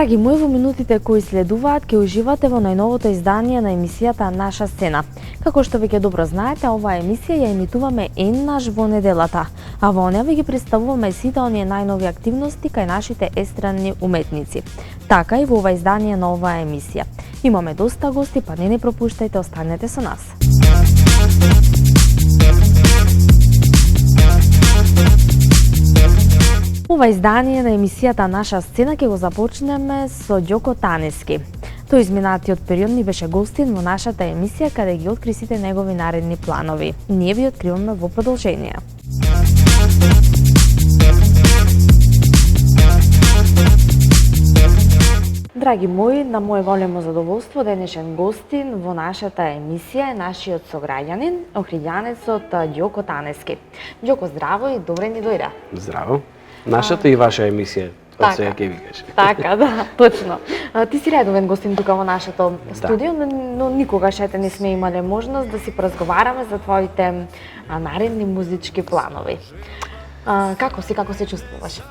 Драги мои, во минутите кои следуваат, ќе уживате во најновото издание на емисијата Наша сцена. Како што веќе добро знаете, оваа емисија ја емитуваме еднаш во неделата, а во неа ви ги представуваме сите оние најнови активности кај нашите естрадни уметници. Така и во ова издание на оваа емисија. Имаме доста гости, па не пропуштајте, останете со нас. Ова издание на емисијата Наша сцена ќе го започнеме со Ѓоко Танески. Тој изминатиот период ни беше гостин во нашата емисија каде ги откри сите негови наредни планови. Ние ви откриваме во продолжение. Драги мои, на моје големо задоволство денешен гостин во нашата емисија е нашиот сограѓанин, охриѓанецот Ѓоко Танески. Ѓоко, здраво и добре ни дојде. Здраво. Нашата и ваша емисија, од сега ќе ви кажа. Така, да, точно. Ти си редовен гостин тука во нашето студио, но никогаш ете не сме имале можност да си поразговараме за твоите наредни музички планови. Како се чувствуваш?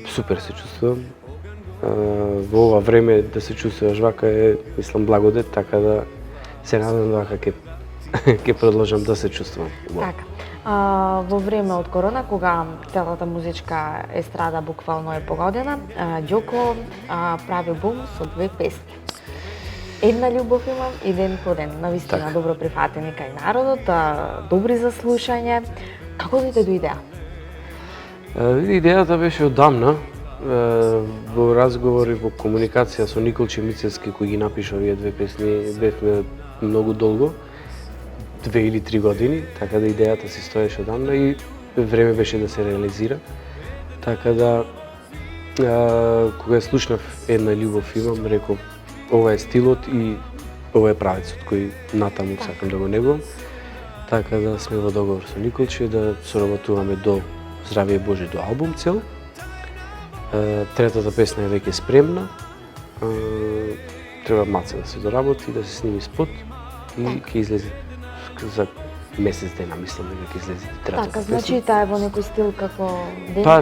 Супер се чувствувам. Во ова време да се чувствуваш вака е, мислам, благодет, така да се надам вака ќе продолжам да се чувствувам. Така. Во време од корона, кога целата музичка естрада буквално е погодена, Ѓоко прави бум со 2 песни. Една љубов имам и Ден по ден. Навистина добро прифатени кај народот, добри за слушање. Како дојде до идеја? Идејата беше одамна. Во разговори, во комуникација со Никол Чемицевски, кој ги напиша овие 2 песни, бевме многу долго, 2 или 3 години, така да идејата си стоеше одамна и време беше да се реализира. Така да, кога слушнав Една љубов имам, реков, ова е стилот и ова е правецот кој натаму сакам да го негувам. Така да сме во договор со Николче да соработуваме до Здравие Боже до албум цел. Третата песна е веќе спремна. Треба маце да се доработи, да се сними спот и ќе излезе за месец дена, мислам дека ќе излезе третата песна. Така, значи таа е во некој стил како Ден по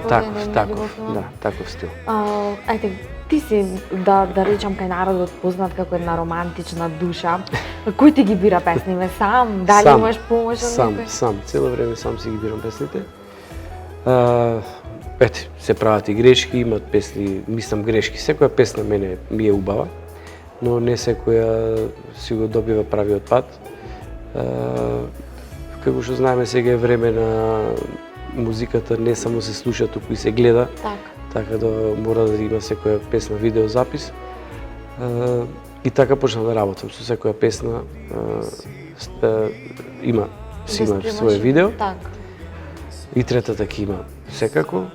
ден, таков стил. Ајде, ти си, да речам кај народот познат како една романтична душа. Кој ти ги бира песните? Сам? Дали имаш помош од некој? Сам, цело време сам си ги бирам песните. Ете, се прават и грешки, имат песни, мислам грешки. Секоја песна мене ми е убава, но не секоја си го добива правиот пат. Како што знаеме, сега е време на музиката не само се слуша, туку и се гледа. Така да мора да има секоја песна видеозапис. И така почнав да работам со секоја песна. Има своје видео. И третата ќе има секако.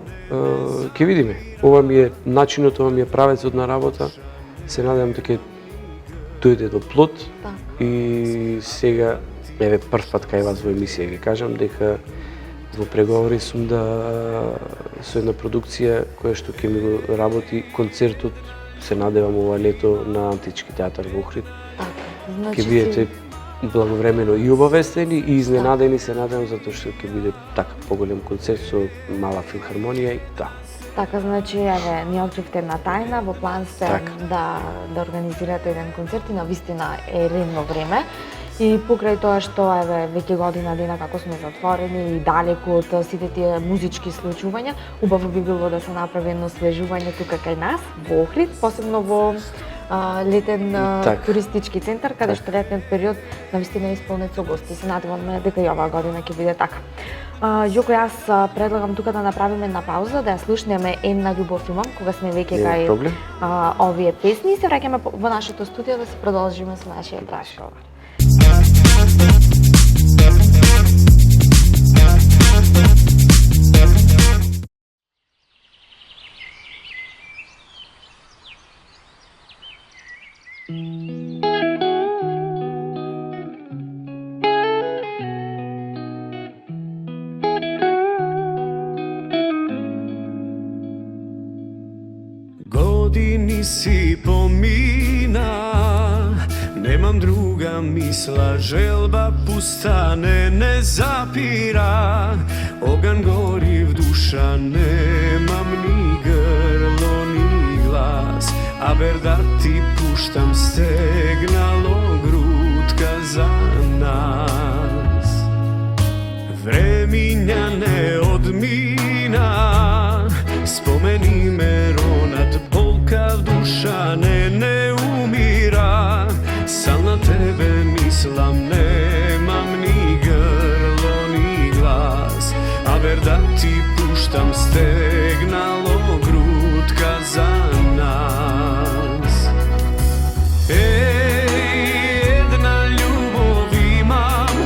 Ќе видиме. Ова ми е начинот, ова ми е правецот на работа. Се надевам дека дојде до плод. И сега, еве прв пат кај вас во емисија ги кажам дека во преговори сум со една продукција која што ќе ми го работи концертот, се надевам ова лето на Антички театар во Охрид. Ќе бидете благовремено и обавестени и изненадени, се надевам, затоа што ќе биде така поголем концерт со мала филхармонија и да. Така, значи, еве, ни откривте една тајна, во план сте да организирате еден концерт и навистина е редно време. И покрај тоа што, еве, веќе година дена како сме затворени и далеку од сите тие музички случувања, убаво би било да се направи едно освежување тука кај нас, во Охрид, посебно во летен туристички центар, каде што летниот период навистина е исполнет со гости. Се надеваме дека и оваа година ќе биде така. Ѓоко, јас предлагам тука да направиме една пауза, да ја слушнеме Една љубов имам, кога сме веќе кај овие песни и се враќаме во нашето студио да се продолжиме со нашиот разговор. Години си помина, немам друга мисла, желба пуста не запира. Оган гори в душа, немам ни грло, ни глас, а aber da ti puštam stegnalo grutka za nas. Vreminja ne odmina, spomeni me ronat, bolka duša ne umira. Sam na tebe mislim, nemam ni grlo ni glas, aber da ti puštam stegnalo grutka za nas. Jedna ljubov imam,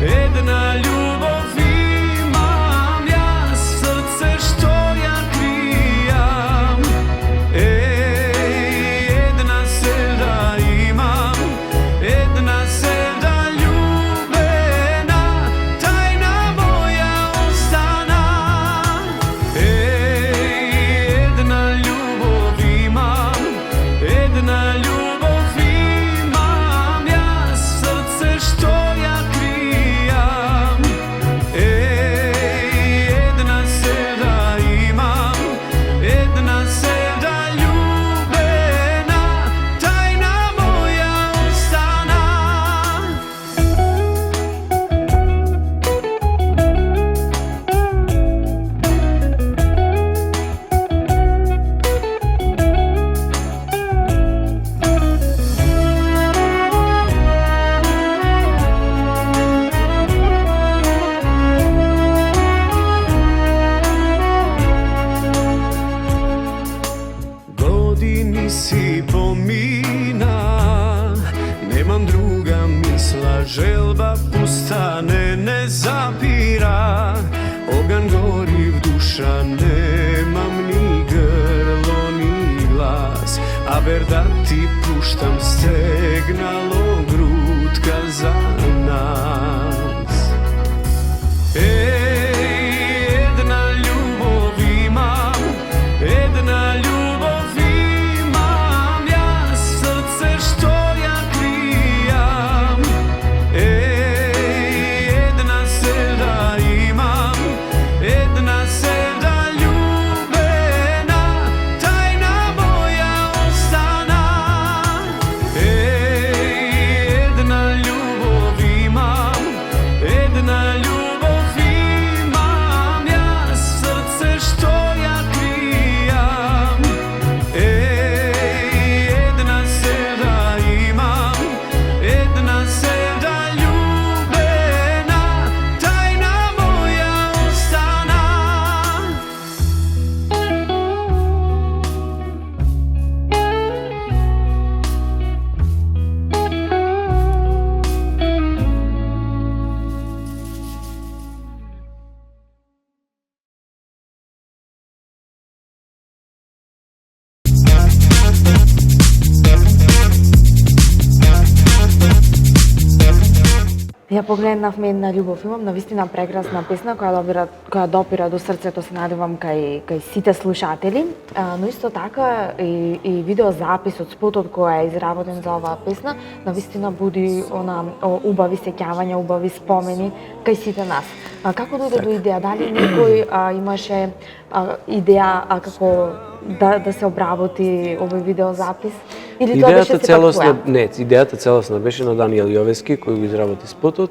jedna ljubav imam, ja srce što ja krijam. Jedna sevda imam, jedna sevda ljubena, tajna moja ostana. Jedna ljubav imam, jedna ljubav imam, ja srce što ja krijam. Jedna sevda imam, jedna sevda ljubena, tajna moja ostana. Godini si pomina, nemam druga misla, želba pusta ne zapira. Ogan gori v duša, nemam ni grlo ni glas, aber da ti puštam stegnalo grutka za nas. Jedna ljubav imam, jedna ljubav imam, ja srce što ja krijam. Jedna sevda imam, jedna sevda ljubena, tajna moja ostana. Jedna ljubav imam, jedna ljubav imam, ja srce što ja krijam. Jedna sevda imam, jedna sevda ljubena, tajna moja ostana. Ја погледнавме една љубов имам, навистина прекрасна песна која допира до срцето, се надевам кај сите слушатели, но исто така и видеозапис од спотот кој е изработен за оваа песна, навистина буди убави сеќавања, убави спомени кај сите нас. Како дојде до идеја? Дали некој имаше идеја како да се обработи овој видеозапис? Или тоа беше сепак твоја? Не, идејата целосна беше на Даниел Јовески, кој го изработи спотот.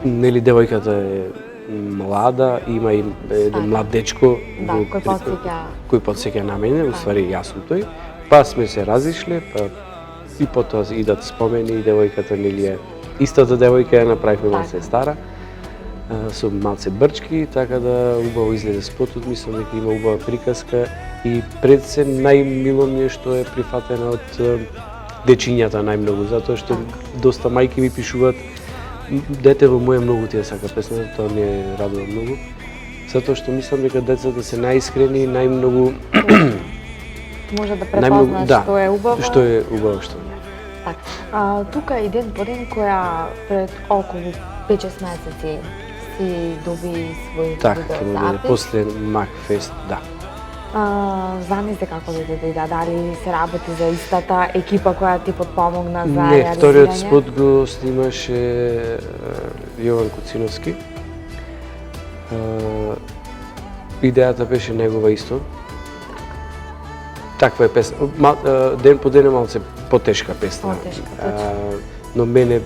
Нели девојката е млада, има и еден млад дечко кој потсеќа на мене, уствари јас сум тој. Па сме се разишле, па и потоа идат спомени и девојката нели е истата девојка ја направивме малце стара, со малце брчки, така да убаво излезе спотот, мислам дека има убава приказка и пред се најмило ми е што е прифатена од дечињата најмногу, затоа што доста мајки ми пишуваат детево моје многу ти ја сака песна, тоа ми е радува многу. Затоа што мислам дека децата се најискрени, најмногу може да препознаат што е убаво. Што е убаво, што не. Так. Тука и ден по ден која пред околу 5-6 месеци си доби свој видеозапис. Така, ќе биде после Макфест, да. Замисли како да дали се работи за истата екипа која ти подпомогна за реализирање? Не, вториот спот го снимаше Јован Куциновски. идејата беше негова исто. Таква е песна. Ден по ден е малце потешка песна. Но мене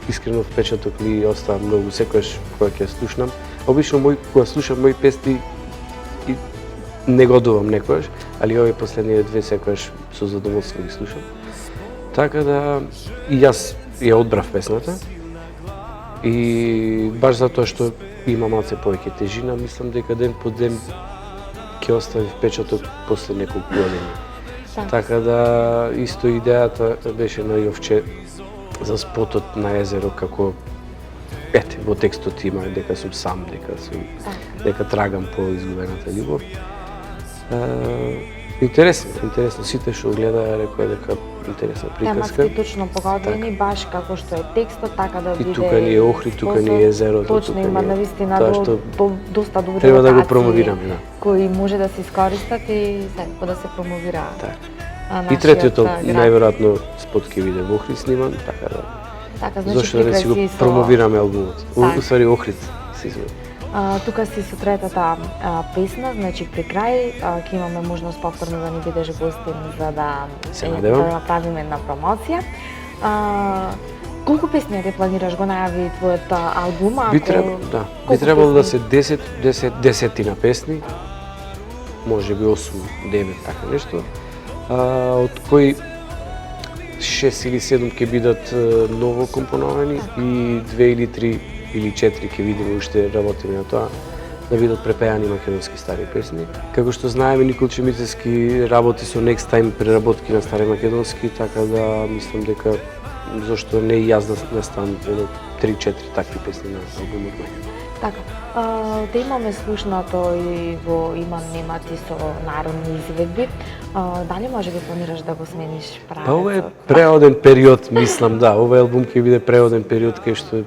искрено впечаток ми остава многу секогаш кога ќе слушнам. Обично кога слушам мои песни и не годувам некогаш, али овие последните две секогаш со задоволство ги слушам. Така да и јас ја одбрав песната. И баш затоа што има малце повеќе тежина, мислам дека ден по ден ќе остави впечаток после неколку години. Така да исто идејата беше на Јовче за спотот на езеро, како ете во текстот има дека сум сам, дека трагам по изгубената љубов. Интересно, сите што гледаа рекоа дека интересна приказка. Тематски точно погодени, баш како што е текстот, така да биде. И тука ни е Охрид, тука ни е езерото. Точно, има навистина доста добри треба да го промовираме, да. Кои може да се искористат и секако да се промовираат. И третиот најверојатно спот ќе биде во Охрид сниман, така да. Така, значи зошто да не си го промовираме албумот? Уствари Охрид се извини. Тука си со третата песна, значи при крај ќе имаме можност повторно да ни бидеш гостин за да направиме една промоција. Колку песни ќе планираш, го најави твојот албум? Би требало да се 10 песни, може би 8-9 така нешто, од кои 6 или 7 ќе бидат ново компоновани и 2 или 3 или 4 ќе видиме уште работиме на тоа, да бидат препеани македонски стари песни. Како што знаеме, Николче Мицевски работи со Next Time преработки на стари македонски, така да мислам дека зошто не и јас да ставам 3-4 такви песни на албумот мој. Така, да имаме слушнато и во Иман Немати со народни изведби, дали може би планираш да го смениш правецот? Па ова е преоден период, мислам, да. Овој албум ќе биде преоден период кај што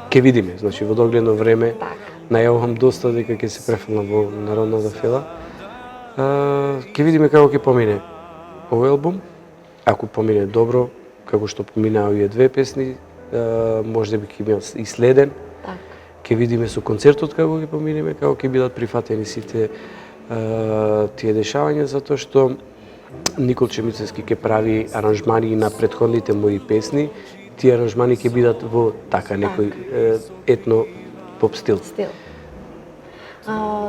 ќе видиме, значи во догледно време. Најавам доста дека ќе се префрлам во народната фела. Ќе видиме како ќе помине овој албум. Ако помине добро, како што поминаа овие две песни, може би ќе биде и следен. Ќе видиме со концертот како ќе поминеме, како ќе бидат прифатени сите тие дешавања, затоа што Николче Мицевски ќе прави аранжмани на претходните мои песни. Тие аранжмани ќе бидат во така некој етно поп стил.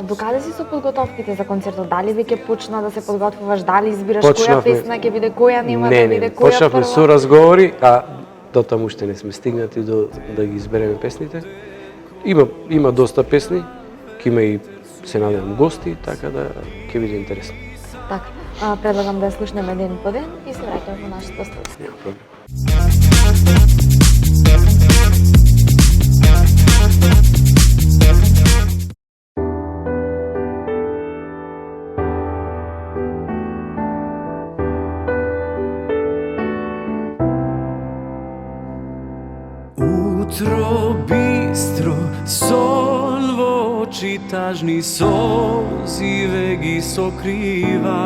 Докаде си со подготовките за концертот? Дали веќе почна да се подготвуваш? Дали избираш која песна ќе биде, која нема да биде, која прва? Почнавме со разговори, а дотаму уште не сме стигнати да ги избереме песните. Има доста песни, ќе има и се надевам гости, така да ќе биде интересно. Така, предлагам да ја слушнеме ден по ден и се враќаме во нашата студија. Нема проблем. Утро бистро, сон во очи тажни, созиве ги сокрива.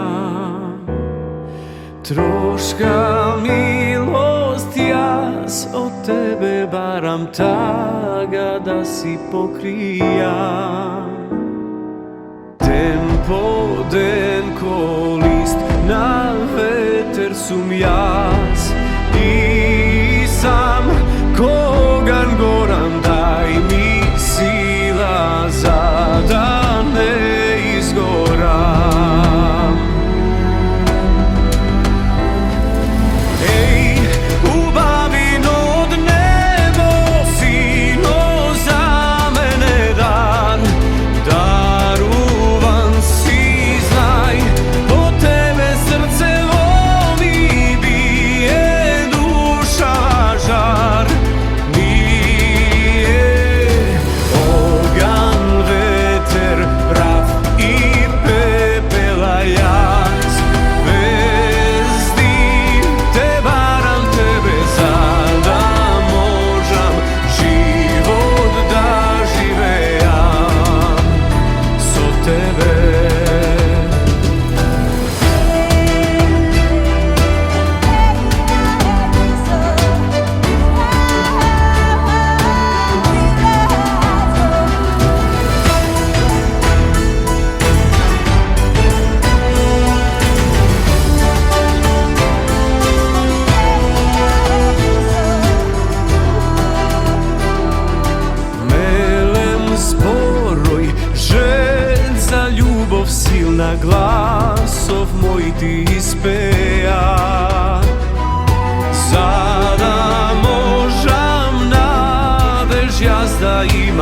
Трошка милост јас од тебе барам, тага да си покријам. Ден по ден ко лист на ветер сум јас и сам коган горам, дај ми сила за да не изгорам. Еј, убавино од небо си, но за мене дан, даруван си, знај, по тебе срце во ми бие.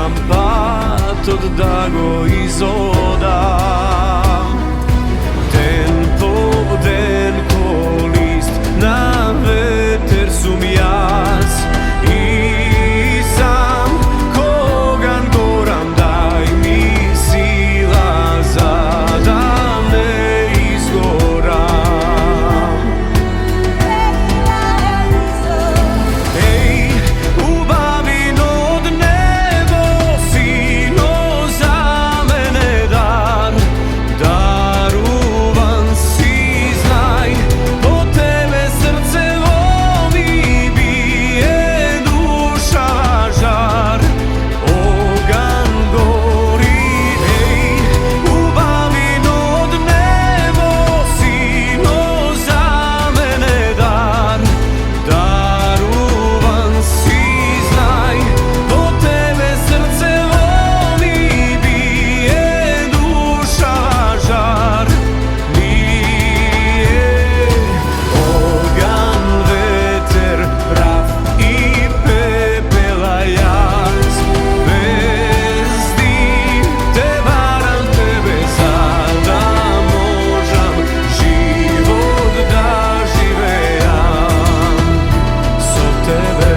nemam patod da go izodam. Den po den ko list na veter sum jaz i sam kogan goram daj mi sila da ne izgoram. Ej, ubavin od nebo sino za mene dar, daruvan si znaj, po tebe srce voli, bije duša žar, ogan gori. Ej, ubavin od nebo sino za mene dar, daruvan si znaj, po tebe srce voli, bije duša žar, nije ogan, veter, prav i pepela jaz. Bez njih te varam, tebe sada možam život da živejam so tebe.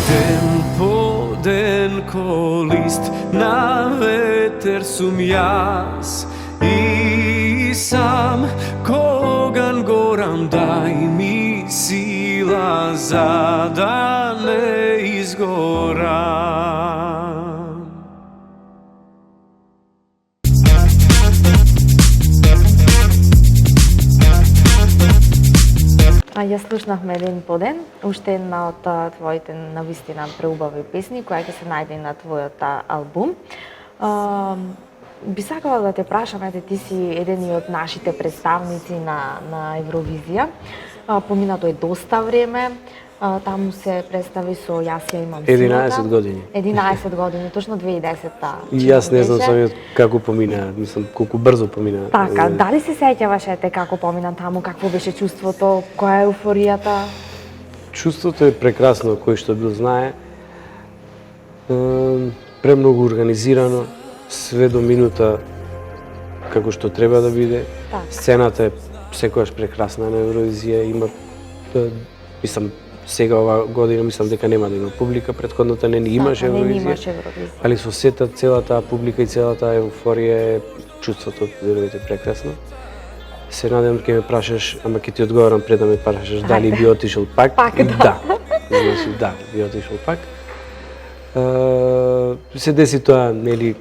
Den po den ko list na veter sum jaz i sam kogan goram daj mi sila za da ne izgoram. Ја слушнахме Ден по ден, уште една од твоите навистина преубави песни која ќе се најде на твојот албум. Би сакала да те прашам, ете ти си еден и од нашите представници на Евровизија. Поминато е доста време. Таму се представи со Јас ја имам силата. 11 години. 11 години, точно 2010-та. И јас не знам самиот како помина, мислам колку брзо помина. Така, дали се сеќаваш ете како помина таму, какво беше чувството, која е еуфоријата? Чувството е прекрасно, кој што бил знае. Премногу организирано, све до минута како што треба да биде. Так. Сцената е секогаш прекрасна на Евровизија, има мислам сега ова година мислам дека нема да има публика, претходната не имаше Не Евровизија. имаше Евровизија. Али со сета целата публика и целата еуфорија е чувството верувате прекрасно. Се надевам ќе ме прашаш, ама ќе ти одговорам пред да ме прашаш дали би отишол пак. Пак, И да. да. Значи да, би отишол пак. Се деси тоа, нели,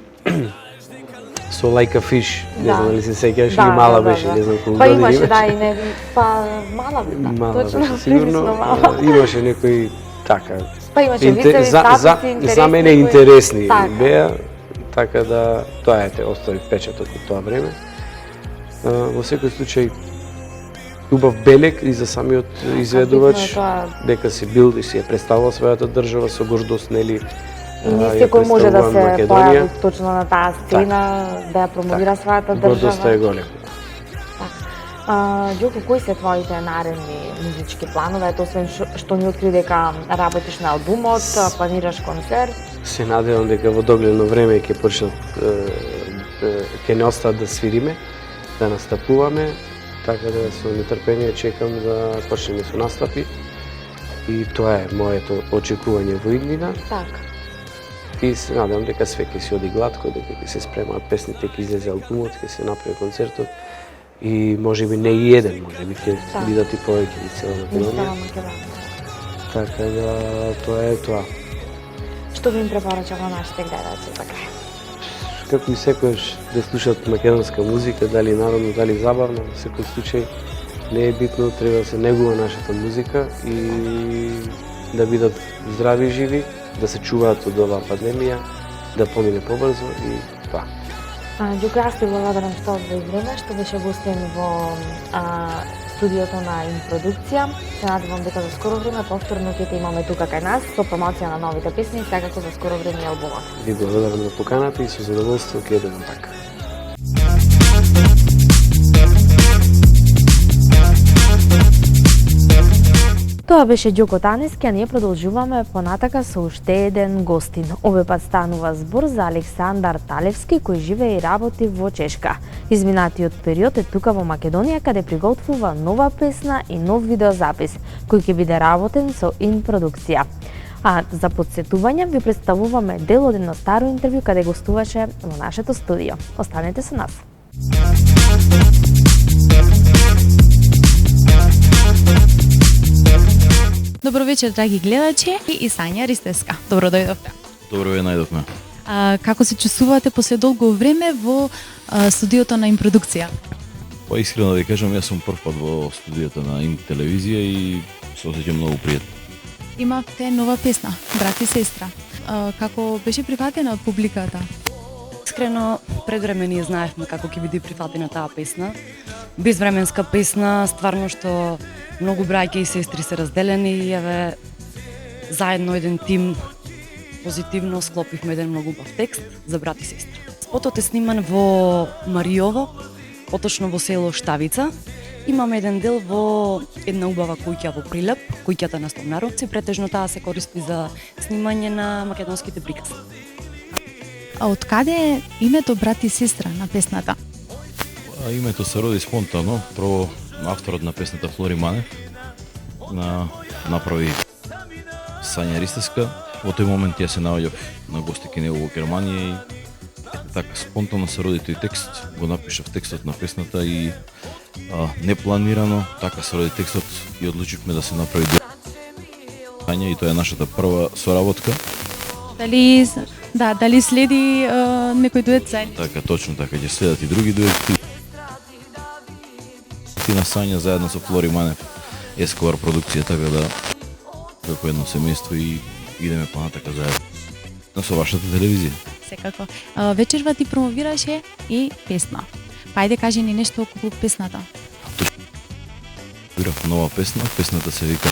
со Like a Fish, не Да. знам дали се сеќаш, или мала беше, не знам колку Па години имаше, имаш. да, и не, па мала бе, да. Мала Точно, беше сигурно. прилично мала. Имаше некои така. Па имаше вицеви, статуси, интересни. За мене кои- интересни Така. беа, така да тоа ете остави печатот од тоа време. Во секој случај убав белег и за самиот изведувач, битно е тоа. дека си бил и си ја представувал својата држава со гордост, нели. И не ја секој може да представувам се Македонија. појави точно на таа сцена, да ја промовира својата Гордоста е држава. голема. Ѓоко, кои се твоите наредни музички планови? Ето, освен што ни откри дека работиш на албумот, планираш концерт. Се надевам дека во догледно време ќе почнат ќе не остаат да свириме, да настапуваме, така да со нетрпение чекам да почнеме со настапи. И тоа е моето очекување во иднина. Така. И се надевам дека све ќе се оди глатко, дека ќе се спремаат песните, ќе излезе албумот, ќе се направи концертот. И можеби не и еден, можеби ќе Да. бидат и повеќе из цела Низ Македонија. цела Македонија. Така да тоа е тоа. Што би им препорачала нашите гледачи за крај? Како и секојаш да слушат македонска музика, дали народно, дали забавно, во секој случај не е битно, треба да се негува нашата музика и да бидат здрави и живи, да се чуваат од оваа пандемија, да помине побрзо и тоа. Ѓуко, јас ти благодарам што одвои време, што беше гостин во студиото на Импродукција. Се надевам дека за скоро време повторно ќе те имаме тука кај нас со промоција на новите песни и секако за скоро време и албумот. Ви благодарам за поканата и со задоволство ќе идем така. Тоа беше Ѓоко Танески, а ние продолжуваме понатака со уште еден гостин. Овој пат станува збор за Александар Талевски, кој живее и работи во Чешка. Изминатиот период е тука во Македонија, каде приготвува нова песна и нов видеозапис, кој ќе биде работен со инпродукција. А за подсетување ви представуваме дел од едно старо интервју каде гостуваше во нашето студио. Останете со нас. Добро вечер, драги гледачи, и Сања Ристеска. Добро дојдовте. Добро ве најдовме. Како се чувствувате после долго време во студиото на Импродукција? Па искрено да ви кажам, јас сум прв пат во студиото на Им телевизија и се осеќам многу пријатно. Имавте нова песна, брат и сестра. Како беше прифатена од публиката? Искрено, пред време ние знаевме како ќе биде прифатена таа песна. Безвременска песна, стварно што многу браќа и сестри се разделени и еве заедно еден тим позитивно склопивме еден многу убав текст за брат и сестра. Спотот е сниман во Мариово, поточно во село Штавица. Имаме еден дел во една убава куќа во Прилеп, куќата на Стомнаровци, претежно таа се користи за снимање на македонските прикази. А од каде е името брат и сестра на песната? Името се роди спонтано. Прво авторот на песната Флори Манев направи Сања Ристеска. Во тој момент ја се наоѓав на гости кај него во Германија и така спонтано се роди тој текст. Го напишав текстот на песната и непланирано така се роди текстот и одлучивме да се направи Сања и тоа е нашата прва соработка. Дали следи некој дует заедно? Така, точно така, ќе следат и други дуети. На Сања заедно со Флори Манев, Escobar продукција, така да како едно семејство и идеме понатака заедно со вашата телевизија. Секако. Вечерва ти промовираше и песна. Па ајде кажи ни нешто околу песната. Бирав нова песна, песната се вика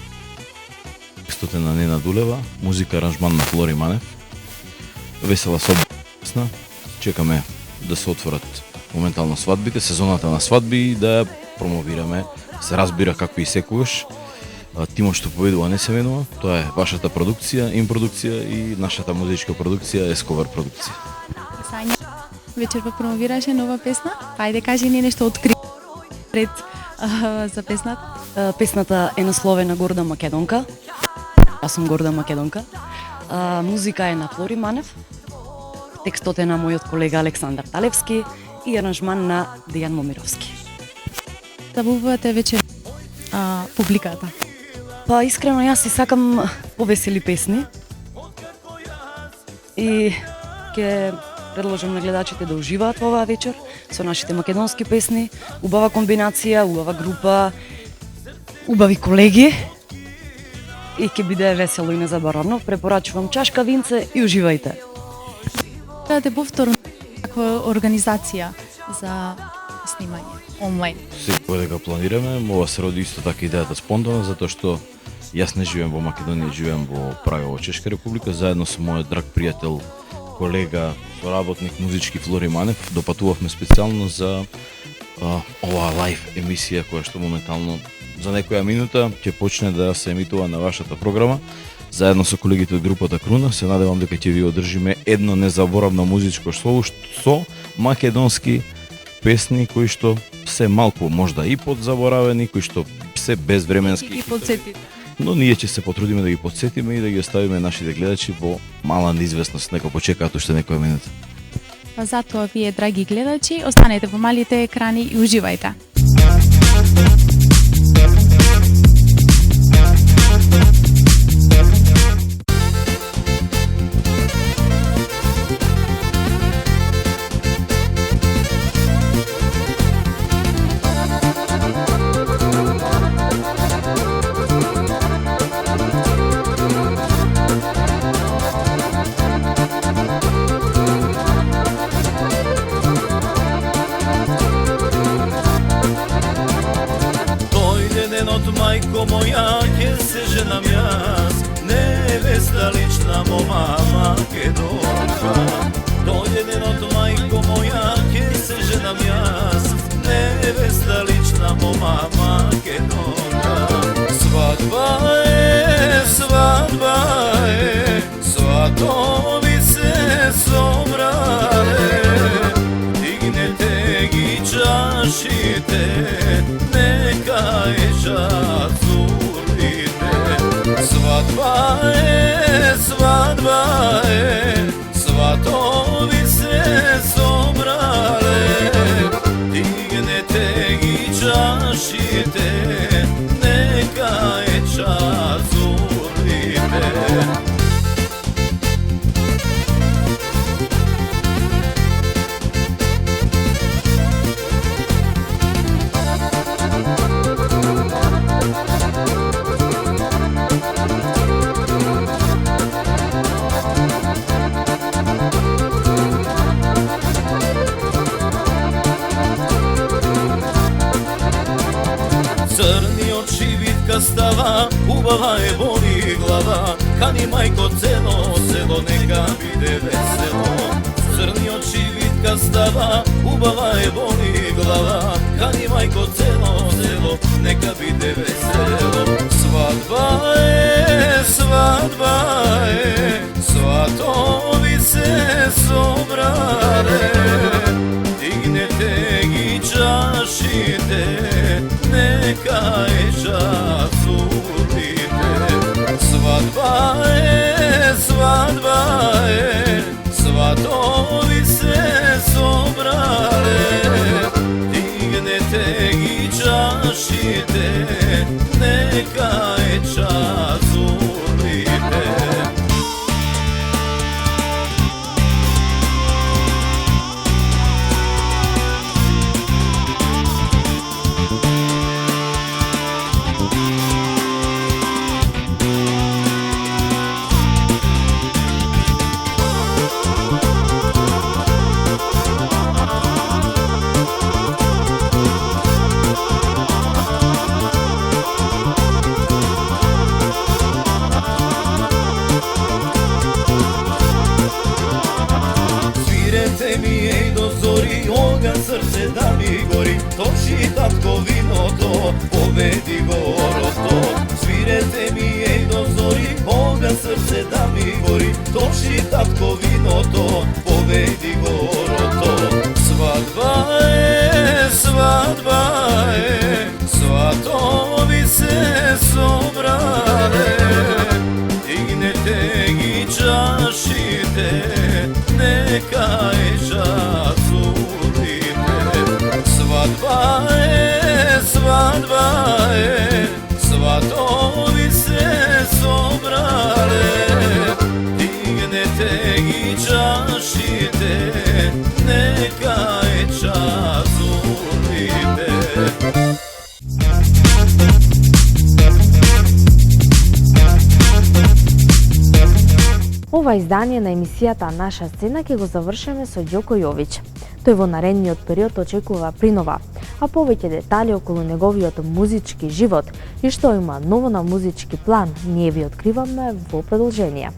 Текстот е на Нена Дулева, музика аранжман на Флори Манев. Весела песна. Чекаме да се отворат моментално свадбите, сезоната на свадби и да промовираме. Се разбира како и секогаш. Тимот што победува не се менува. Тоа е вашата продукција, Импродукција и нашата музичка продукција, Escobar продукција. Сања, вечерва промовираше нова песна. Па ајде кажи ни нешто откри пред за песната. Песната е насловена Горда Македонка. Јас сум горда македонка. Музика е на Флори Манев. Текстот е на мојот колега Александар Талевски и аранжман на Дејан Момировски. Забавувате вечер публиката? Па искрено јас си сакам повесели песни и ќе предложам на гледачите да уживаат оваа вечер со нашите македонски песни, убава комбинација, убава група, убави колеги и ќе биде весело и незаборавно. Препорачувам чашка винце и уживајте. Дадете повторно каква организација за снимање онлайн? Секој дека планираме, ова се роди исто така идејата спонтано, затоа што јас не живеем во Македонија, живеем во Прага, во Чешка република, заедно со мојот драг пријател, колега, соработник музички Флори Манев, допатувавме специјално за оваа лайв емисија која што моментално за некоја минута ќе почне да се емитува на вашата програма. Заедно со колегите од групата Круна се надевам дека ќе ви одржиме едно незаборавно музичко шоу со македонски песни кои што се малку можда и подзаборавени, кои што се безвременски. И ги подсетите. Но ние ќе се потрудиме да ги подсетиме и да ги оставиме нашите гледачи во мала неизвестност, нека почекаат уште некоја минута. Па затоа вие, драги гледачи, останете во малите екрани и уживајте. Мајко моја, ќе се женам јас, невеста лична мома Македонка. Дојде денот, мајко моја, ќе се женам јас, невеста лична мома Македонка. Свадба е Svadba je, svatovi se sobrale, dignete i čašite, neka je čas urlite. Crni oči vitka stava, ubava je boli glava, kani majko celo selo, neka bide veselo. Crni oči vitka stava, ubava je boli glava, kani majko celo selo, neka bide veselo. Svadba je, svatovi se sobrale, dignete i čašite, neka je čas urlite. Svadba je, svatovi se sobrale, dignete i čašite, neka je čas urlite. Svirete mi ej do zori, oga srce da mi gori, toči tatko vino to, povedi goro to. Svirete mi ej do zori, oga srce da mi gori, toči tatko vino to, povedi goro to. Svadba je, svatovi se sobrale, dignete i čašite, neka je čas urlite. Svadba je, svatovi se sobrale, dignete i čašite, neka je čas urlite. Ова издание на емисијата Наша сцена ќе го завршиме со Ѓоко Јович. Тој во наредниот период очекува принова, а повеќе детали околу неговиот музички живот и што има ново на музички план, ние ви откриваме во продолжение.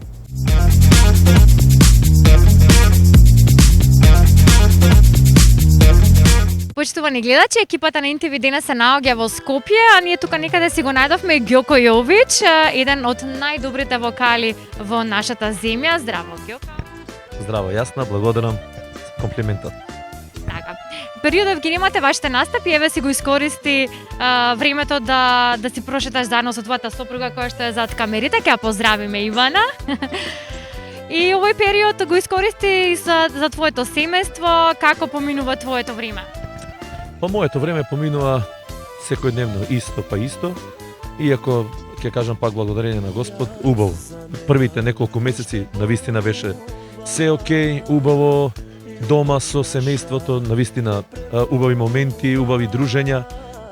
Почитувани гледачи, екипата на НТВ денес се наоѓа во Скопје, а ние тука некаде си го најдовме Ѓоко Јович, еден од најдобрите вокали во нашата земја. Здраво, Ѓоко. Здраво, јасна, благодарам комплиментот. Така. Периодов ги имате вашите настапи, еве си го искористи времето да си прошеташ заедно со твојата сопруга која што е зад камерите, ќе ја поздравиме Ивана. И овој период го искористи за твоето семејство, како поминува твоето време? Па моето време поминува секојдневно исто па исто, иако ќе кажам пак благодарение на Господ, убаво. Првите неколку месеци навистина беше се окей, убаво, дома со семејството, навистина убави моменти, убави дружења.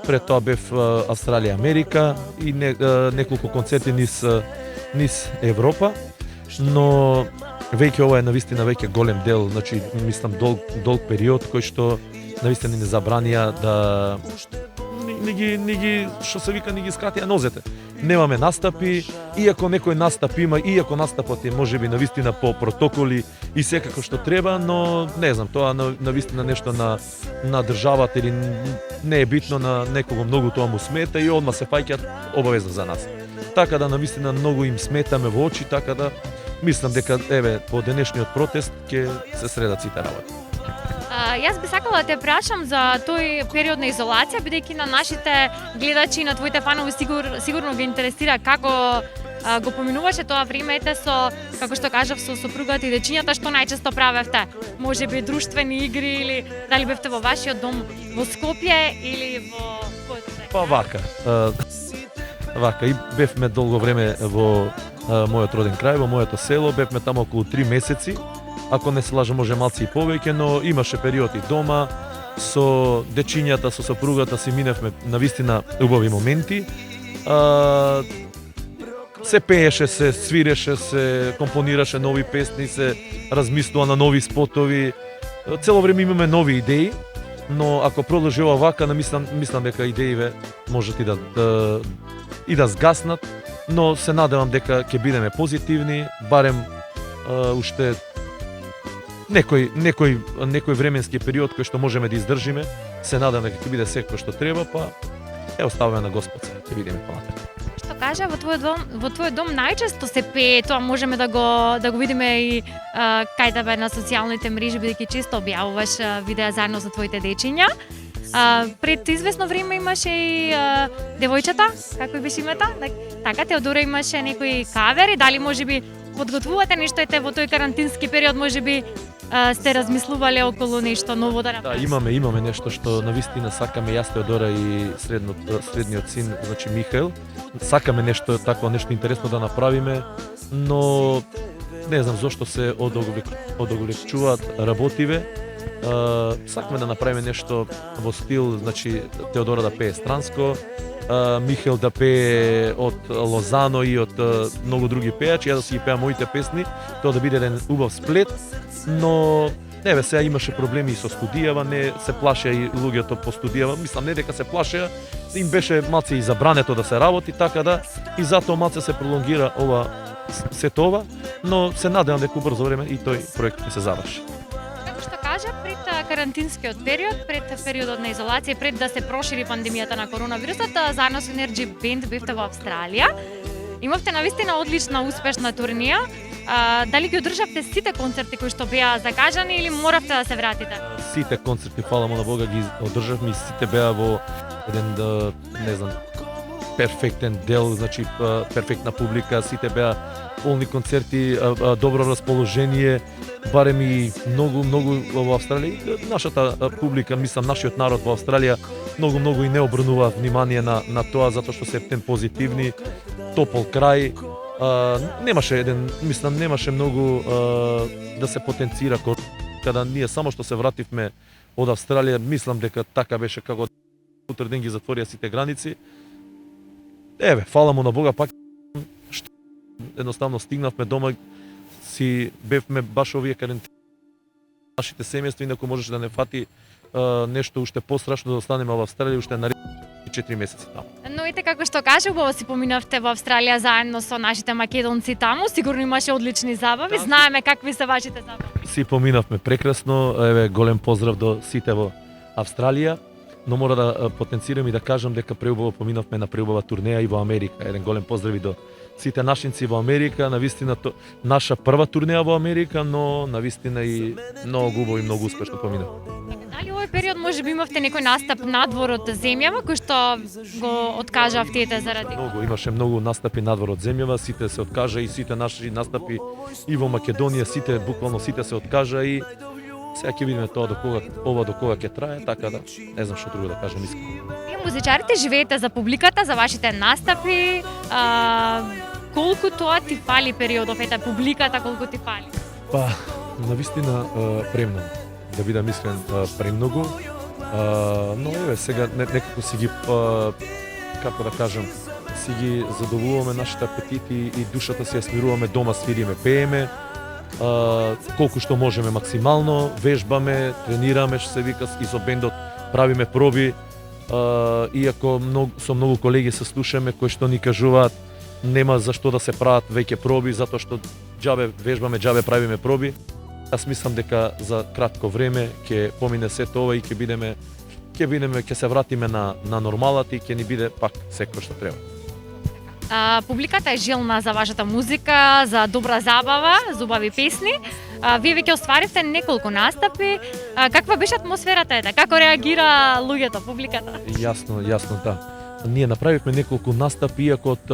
Пред тоа бев Австралија, Америка и неколку концерти низ Европа, но веќе ова е навистина веќе голем дел, значи мислам долг период кој што навистина не забранија да не ги што се вика не ги скратија нозете. Немаме настапи, иако некој настап има, иако настапот е можеби навистина по протоколи и секако што треба, но не знам, тоа навистина нешто на државата или не е битно, на некого многу тоа му смета и одма се фаќаат обавезно за нас. Така да навистина многу им сметаме во очи, така да мислам дека еве по денешниот протест ќе се средат сите работи. Јас би сакала да те прашам за тој период на изолација, бидејќи на нашите гледачи и на твоите фанови сигурно ги интересира како го поминуваше тоа време ете со, како што кажав, со сопругата и дечињата, што најчесто правевте? Може би друштвени игри или дали бевте во вашиот дом во Скопје или во Па вака, и бевме долго време во мојот роден крај, во моето село, бевме таму околу 3 месеци. Ако не се лажам, може малци и повеќе, но имаше периоди дома со дечињата, со сопругата си миневме навистина убави моменти. Се пееше, се свиреше, се компонираше нови песни, се размислува на нови спотови. Цело време имаме нови идеи, но ако продолжи ова вака, мислам дека идеиве можат и да сгаснат, но се надевам дека ќе бидеме позитивни, барем уште некој временски период кој што можеме да издржиме. Се надевам дека ќе биде секој што треба, па оставаме на Господ, ќе видиме понатака. Што кажа, во твојот дом најчесто се пее, тоа можеме да го видиме и кај тебе на социјалните мрежи, бидејќи често објавуваш видеа заедно со твоите дечиња. Пред известно време имаше и девојчета, како беше името? Така, Теодора имаше некои кавери, дали можеби подготвувате нешто ете во тој карантински период, можеби сте размислувале околу нешто ново да направите? Да, имаме нешто што навистина сакаме јас, Теодора и средниот син, значи Михаел. Сакаме нешто такво, нешто интересно да направиме, но не знам зошто се одоговлечуваат работиве. Сакаме да направиме нешто во стил, значи Теодора да пее странско, Михаел да пее од Лозано и од многу други пејачи, ја да си ги пеам моите песни, тоа да биде еден убав сплет, но сега имаше проблеми и со студијава, не се плашеа и луѓето по студијава, мислам не дека се плашеа, им беше малце и забрането да се работи, така да и затоа малце се пролонгира сето ова, но се надевам дека брзо време и тој проект ќе се заврши. Што кажа, пред карантинскиот период, пред периодот на изолација, пред да се прошири пандемијата на коронавирусот, заедно со Energy Band бевте во Австралија. Имавте навистина одлична, успешна турнија. Дали ги одржавте сите концерти кои што беа закажани или моравте да се вратите? Сите концерти, фала му на Бога, ги одржавме и сите беа во еден, не знам, перфектен дел, значи перфектна публика, сите беа полни концерти, добро расположение, барем и многу во Австралија. Нашата публика, мислам, нашиот народ во Австралија многу и не обрнува внимание на тоа, затоа што се позитивни, топол крај. Немаше многу да се потенцира кога ние само што се вративме од Австралија, мислам дека така беше како утре ден ги затворија сите граници. Фала му на Бога, пак што едноставно стигнавме дома, си бевме баш овие карантини нашите семејства, инаку можеше да не фати нешто уште пострашно да останеме во Австралија уште на 4 месеци таму. Но ете како што кажа, убаво си поминавте во Австралија заедно со нашите македонци таму, сигурно имаше одлични забави, знаеме какви се вашите забави. Си поминавме прекрасно, голем поздрав до сите во Австралија, но мора да потенцирам и да кажам дека преубаво поминавме на преубава турнеја и во Америка. Еден голем поздрав и до сите нашинци во Америка, навистина наша прва турнеја во Америка, но навистина и многу убаво и многу успешно помина. Дали овој период можеби имавте некој настап надвор од земјава кој што го откажавте заради? Имаше многу настапи надвор од земјава, сите се откажа и сите наши настапи и во Македонија, буквално сите се откажа и сега ќе видиме тоа до кога ќе трае, така да не знам што друго да кажам искрено. Вие музичарите живеете за публиката, за вашите настапи, колку тоа ти фали периодов, публиката колку ти фали? Па, навистина премногу. Да бидам искрен, премногу. Но сега некако си ги како да кажам, си ги задоволуваме нашите апетити и душата си ја смируваме дома, свириме, пееме. Колку што можеме максимално, вежбаме, тренираме, што се вика, и со бендот правиме проби, иако со многу колеги се слушаме кои што ни кажуваат нема за што да се прават веќе проби, затоа што џабе вежбаме, џабе правиме проби. Јас мислам дека за кратко време ќе помине сето ова и ќе се вратиме на нормалата и ќе ни биде пак секој што треба. Публиката е жилна за вашата музика, за добра забава, за убави песни. Вие веќе остваривте неколку настапи. Каква беше атмосферата? Како реагира луѓето, публиката? Јасно, да. ние направивме неколку настапи, иако од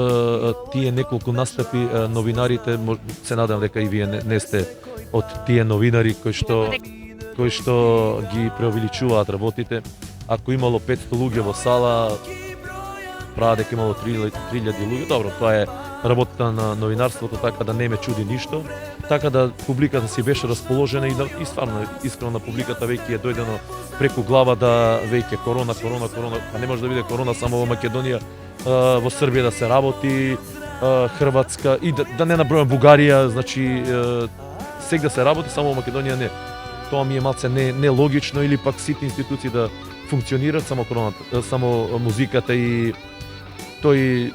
тие неколку настапи новинарите, се надам дека и вие не сте од тие новинари кои што ги преувеличуваат работите. Ако имало 500 луѓе во сала, прават дека имало 3000 луѓе, добро, тоа е работата на новинарството, така да не ме чуди ништо. Така да публиката си беше расположена и стварно искрено на публиката веќе е дојдено преку глава да веќе корона, а не може да биде корона само во Македонија, во Србија да се работи, Хрватска и да не набројам Бугарија, значи сега да се работи, само во Македонија не. Тоа ми е малце нелогично или пак сите институции да функционираат, само музиката и тој,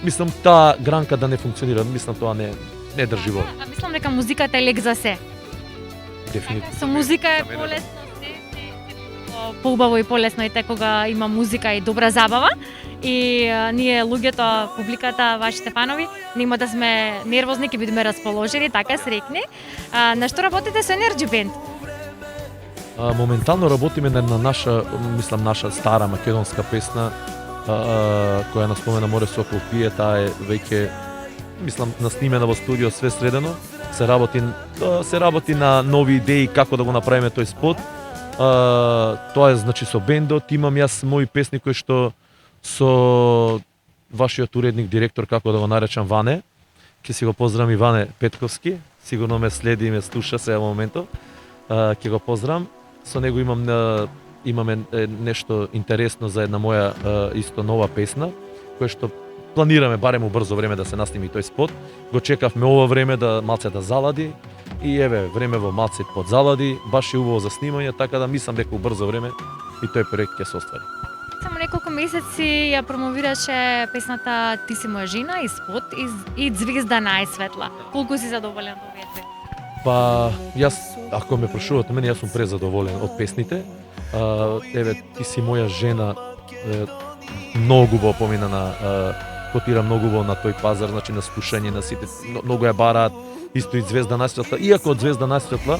мислам, таа гранка да не функционира, мислам тоа не држи во. А мислам дека музиката е лек за се. Дефинитивно. Со музика е полесно поубаво и полесно и кога има музика и добра забава. И ние луѓето, публиката, вашите фанови, нема да сме нервозни, ќе бидеме расположени, така срекни. На што работите со Energy Band? Моментално работиме на наша стара македонска песна, која наспомена Море Сокол пие, таа е веќе наснимена во студио, све средено. Се работи на нови идеи како да го направиме тој спот. Тоа е значи со бендот, имам јас мои песни кои што со вашиот уредник, директор, како да го наречам, Ване. Ќе си го поздравам и Ване Петковски, сигурно ме следи и ме слуша сега во моментот. Ќе го поздравам. Со него имаме нешто интересно за една моја исто нова песна, која што планираме барем у брзо време да се насними тој спот. Го чекавме ова време да малце да залади и еве времево малце подзалади, баш е убаво за снимање, така да мислам дека у брзо време и тој проект ќе се оствари. Само неколку месеци ја промовираше песната Ти си моја жена и спот и Звезда најсветла. Колку си задоволен од овие две? Па јас, ако ме прашувате мене, јас сум презадоволен од песните. Еве Ти си моја жена многу убаво помина на котира многу убаво на тој пазар, значи на слушање на сите, многу ја бараат, исто и Звезда најсветла. Иако од Звезда најсветла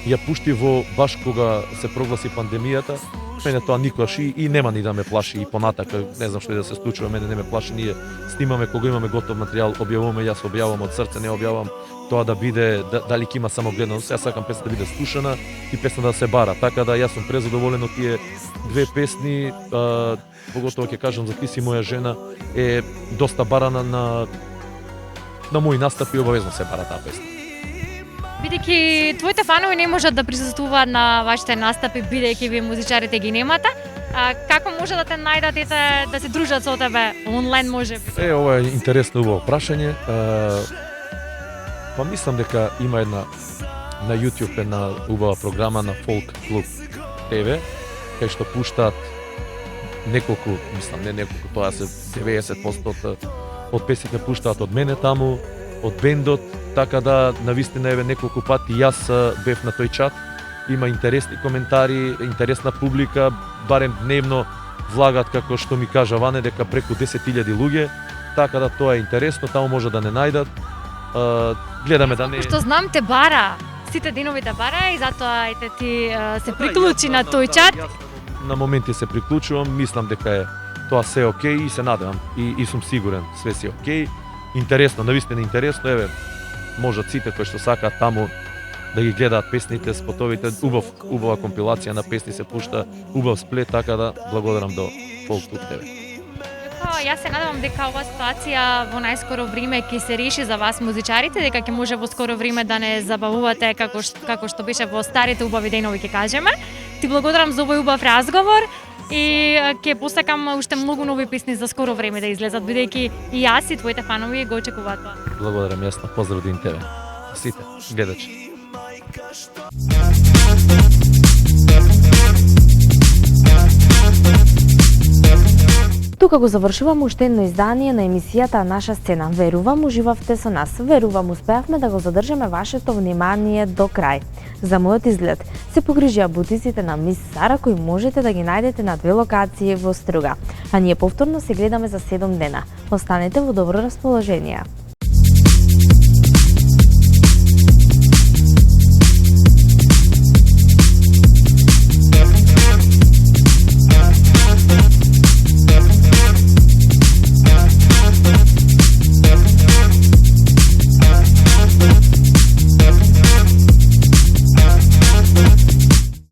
ја пушти во баш кога се прогласи пандемијата, мене тоа никогаш и нема ни да ме плаши и понатака, не знам што и да се случува, мене не ме плаши, ние снимаме кога имаме готов материјал, објавуваме, јас објавувам од срце, не објавувам тоа да биде дали ќе има само гледаност, јас сакам песна да биде слушана и песна да се бара, така да јас сум презадоволен од тие две песни, поготово ќе кажам за Ти си моја жена, е доста барана на мои настапи, обавезно се бара таа песна. Бидејќи твоите фанови не можат да присуствуваат на вашите настапи, бидејќи вие музичарите ги немате, како може да те најдат да се дружат со тебе онлайн, може би? Ова е интересно убаво прашање. Па мислам дека има една на YouTube една убава програма на Folk Club TV, кај што пуштаат неколку, мислам не неколку, тоа се 90% од песните пуштаат од мене таму, од бендот, така да навистина еве неколку пати јас бев на тој чат. Има интересни коментари, интересна публика, барем дневно влагат, како што ми кажа Ване, дека преку 10.000 луѓе, така да тоа е интересно, таму може да не најдат. Гледаме да не... Што знам те бара, сите денови те бара и затоа ти се приклучи на тој чат. На моменти се приклучувам, мислам дека е тоа се окей и се надевам и сум сигурен све се окей. Интересно, навистина интересно, еве можат сите кои што сакаат таму да ги гледаат песните, спотовите, убава компилација на песни се пушта, убав сплет, така да благодарам до Folk Club TV. Јас се надевам дека ова ситуација во најскоро време ќе се реши за вас музичарите, дека ќе може во скоро време да не забавувате како што беше во старите убави денови, ќе кажеме. Ти благодарам за овој убав разговор и ќе посакам уште многу нови песни за скоро време да излезат, бидејќи и јас и твоите фанови го очекуваат тоа. Благодарам, јасно, поздрав до тебе. Сите гледачи. Тука го завршувам уште едно издание на емисијата Наша сцена. Верувам, уживавте со нас. Верувам, успеавме да го задржиме вашето внимание до крај. За мојот изглед се погрижија бутиците на Мис Сара, кои можете да ги најдете на 2 локации во Струга. А ние повторно се гледаме за 7 дена. Останете во добро расположение.